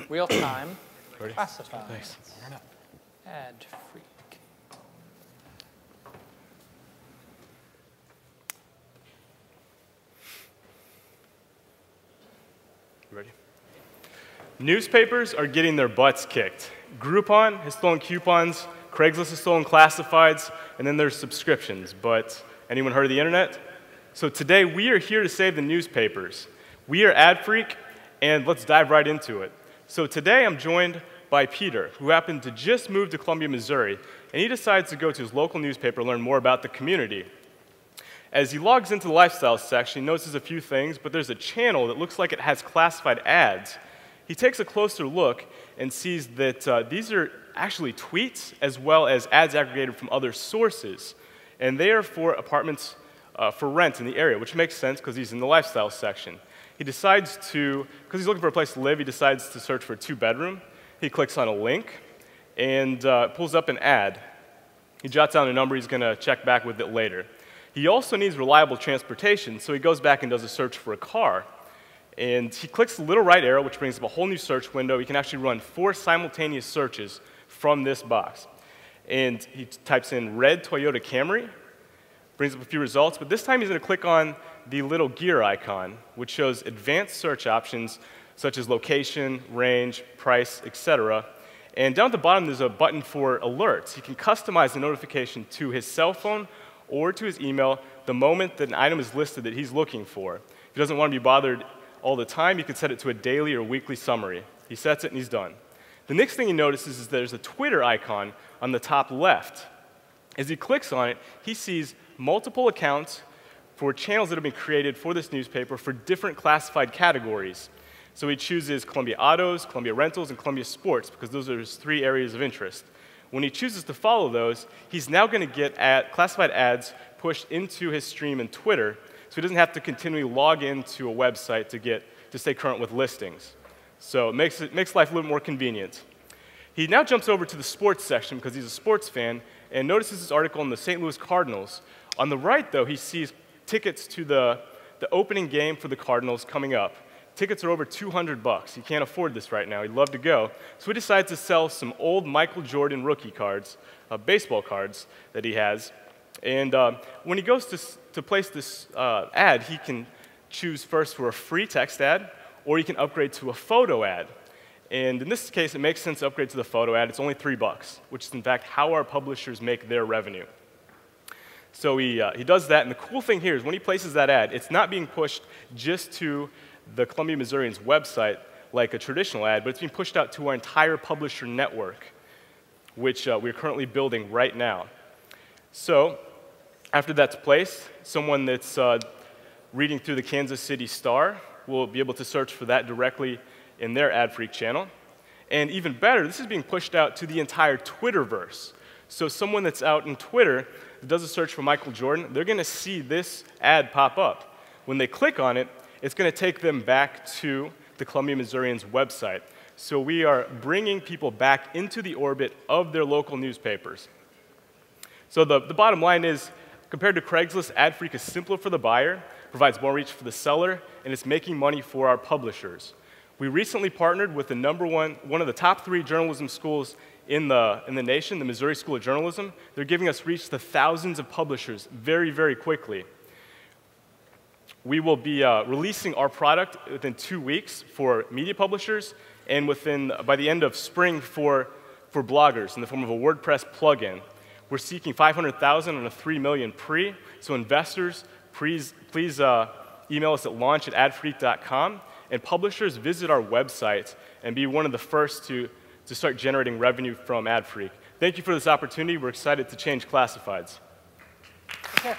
real-time Ready? classifieds. Thanks. AdFreeq. Ready? Newspapers are getting their butts kicked. Groupon has stolen coupons, Craigslist has stolen classifieds, and then there's subscriptions. But anyone heard of the internet? So today we are here to save the newspapers. We are AdFreeq, and let's dive right into it. So today I'm joined by Peter, who happened to just move to Columbia, Missouri, and he decides to go to his local newspaper to learn more about the community. As he logs into the lifestyle section, he notices a few things, but there's a channel that looks like it has classified ads. He takes a closer look and sees that these are actually tweets as well as ads aggregated from other sources. And they are for apartments for rent in the area, which makes sense because he's in the lifestyle section. He decides to, because he's looking for a place to live, he decides to search for a 2-bedroom. He clicks on a link and pulls up an ad. He jots down a number, he's going to check back with it later. He also needs reliable transportation, so he goes back and does a search for a car. And he clicks the little right arrow, which brings up a whole new search window. He can actually run 4 simultaneous searches from this box. And he types in red Toyota Camry, brings up a few results, but this time he's going to click on the little gear icon, which shows advanced search options such as location, range, price, etc. And down at the bottom, there's a button for alerts. He can customize the notification to his cell phone or to his email the moment that an item is listed that he's looking for. If he doesn't want to be bothered all the time, he can set it to a daily or weekly summary. He sets it and he's done. The next thing he notices is there's a Twitter icon on the top left. As he clicks on it, he sees multiple accounts for channels that have been created for this newspaper for different classified categories. So he chooses Columbia Autos, Columbia Rentals, and Columbia Sports because those are his 3 areas of interest. When he chooses to follow those, he's now going to get classified ads pushed into his stream in Twitter, so he doesn't have to continually log into a website to stay current with listings. So it makes life a little more convenient. He now jumps over to the sports section because he's a sports fan and notices this article on the St. Louis Cardinals. On the right, though, he sees tickets to the opening game for the Cardinals coming up. Tickets are over $200. He can't afford this right now. He'd love to go. So he decides to sell some old Michael Jordan rookie cards, baseball cards that he has. And when he goes to place this ad, he can choose first for a free text ad, or he can upgrade to a photo ad. And in this case, it makes sense to upgrade to the photo ad. It's only $3, which is in fact how our publishers make their revenue. So he does that, and the cool thing here is when he places that ad, it's not being pushed just to the Columbia Missourian's website like a traditional ad, but it's being pushed out to our entire publisher network, which we're currently building right now. So after that's placed, someone that's reading through the Kansas City Star will be able to search for that directly in their AdFreeq channel. And even better, this is being pushed out to the entire Twitterverse. So someone that's out in Twitter that does a search for Michael Jordan, they're going to see this ad pop up. When they click on it, it's going to take them back to the Columbia Missourian's website. So we are bringing people back into the orbit of their local newspapers. So the bottom line is, compared to Craigslist, AdFreeq is simpler for the buyer, provides more reach for the seller, and it's making money for our publishers. We recently partnered with one of the top 3 journalism schools in the nation, the Missouri School of Journalism. They're giving us reach to thousands of publishers very, very quickly. We will be releasing our product within 2 weeks for media publishers and by the end of spring for bloggers in the form of a WordPress plugin. We're seeking $500,000 on a $3 million pre, so investors, please email us at launch@adfreeq.com, and publishers visit our website and be one of the first to start generating revenue from AdFreeq. Thank you for this opportunity. We're excited to change classifieds. Okay.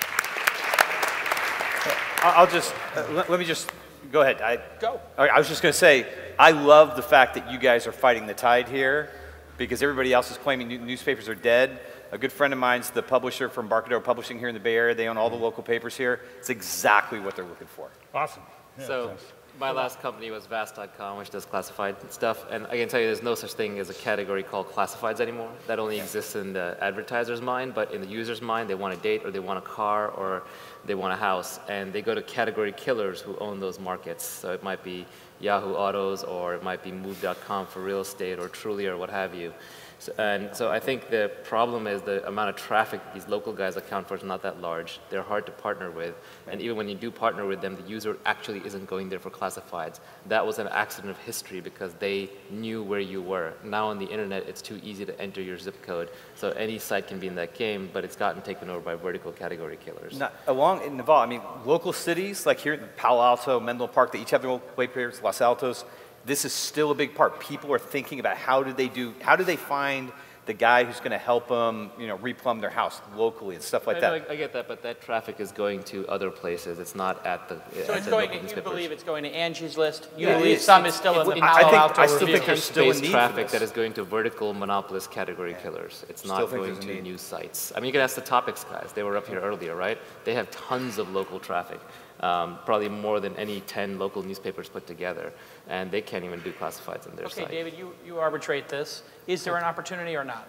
Let me just go ahead. Go. I was just going to say, I love the fact that you guys are fighting the tide here because everybody else is claiming newspapers are dead. A good friend of mine's the publisher from Barcadero Publishing here in the Bay Area. They own all the local papers here. It's exactly what they're looking for. Awesome. Yeah, so My last company was Vast.com, which does classified stuff. And I can tell you there's no such thing as a category called classifieds anymore. That only exists in the advertiser's mind, but in the user's mind, they want a date or they want a car or they want a house. And they go to category killers who own those markets. So it might be Yahoo Autos, or it might be Move.com for real estate, or Truly, or what have you. So I think the problem is the amount of traffic that these local guys account for is not that large. They're hard to partner with. And even when you do partner with them, the user actually isn't going there for classifieds. That was an accident of history because they knew where you were. Now on the internet, it's too easy to enter your zip code. So any site can be in that game, but it's gotten taken over by vertical category killers. Now, along in Naval, I mean, local cities like here in Palo Alto, Menlo Park, they each have their own white papers, Los Altos. This is still a big part. People are thinking about how do they find the guy who's going to help them, replumb their house locally and stuff like that. I get that, but that traffic is going to other places. It's not at the. So it's going. You believe it's going to Angie's List. You Yeah, believe some is still in the Palo Alto I still review. think there's still a need for traffic this. that is going to vertical monopolist category killers. It's Still not think going there's a to need. news sites. I mean, you can ask the Topics guys. They were up here earlier, right? They have tons of local traffic, probably more than any 10 local newspapers put together, and they can't even do classifieds on their site. Okay, David, you arbitrate this. Is there an opportunity or not?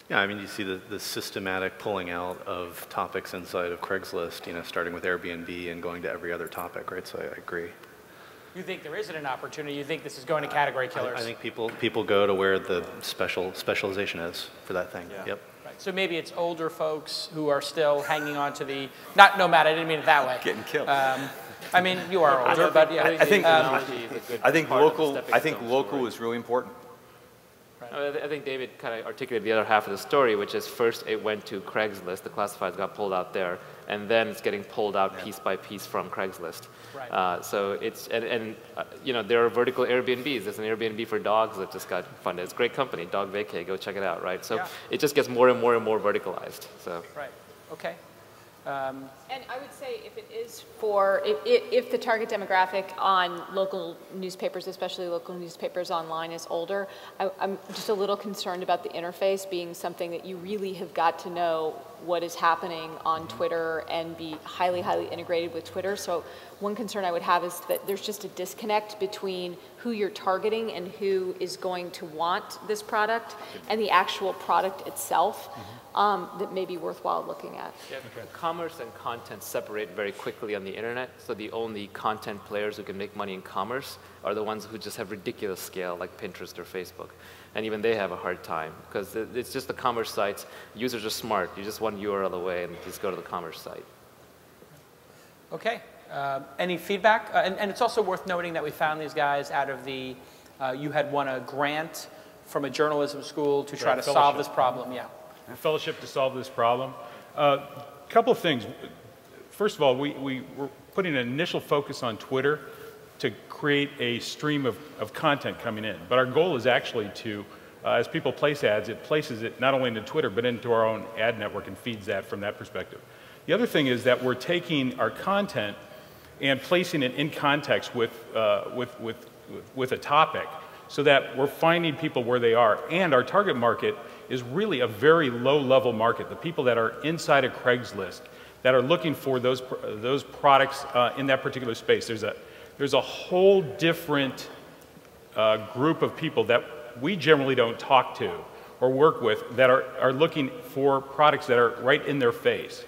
Yeah, I mean, you see the systematic pulling out of topics inside of Craigslist, starting with Airbnb and going to every other topic, right? So I agree. You think there isn't an opportunity? You think this is going to category killers? I think people go to where the specialization is for that thing. Yeah. Yep. Right. So maybe it's older folks who are still hanging on to the, not nomad, I didn't mean it that way. Getting killed. I mean, you are older, but yeah. I think local local is really important. I think David kind of articulated the other half of the story, which is first it went to Craigslist, the classifieds got pulled out there, and then it's getting pulled out piece by piece from Craigslist. Right. So it's, there are vertical Airbnbs. There's an Airbnb for dogs that just got funded. It's a great company, Dog Vacay, go check it out, right? So it just gets more and more and more verticalized. So. Right, okay. And I would say if it is for, if the target demographic on local newspapers, especially local newspapers online, is older, I'm just a little concerned about the interface being something that you really have got to know what is happening on Twitter and be highly, highly integrated with Twitter. So one concern I would have is that there's just a disconnect between who you're targeting and who is going to want this product and the actual product itself. That may be worthwhile looking at. Yeah, commerce and content separate very quickly on the internet, so the only content players who can make money in commerce are the ones who just have ridiculous scale, like Pinterest or Facebook. And even they have a hard time, because it's just the commerce sites. Users are smart. You just one URL away and just go to the commerce site. Okay. Any feedback? And it's also worth noting that we found these guys out of the, you had won a grant from a journalism school to try to solve this problem. Yeah. Fellowship to solve this problem. A couple of things. First of all, we were putting an initial focus on Twitter to create a stream of content coming in. But our goal is actually to, as people place ads, it places it not only into Twitter, but into our own ad network and feeds that from that perspective. The other thing is that we're taking our content and placing it in context with a topic, so that we're finding people where they are. And our target market is really a very low-level market, the people that are inside of Craigslist, that are looking for those products in that particular space. There's a whole different group of people that we generally don't talk to or work with that are looking for products that are right in their face.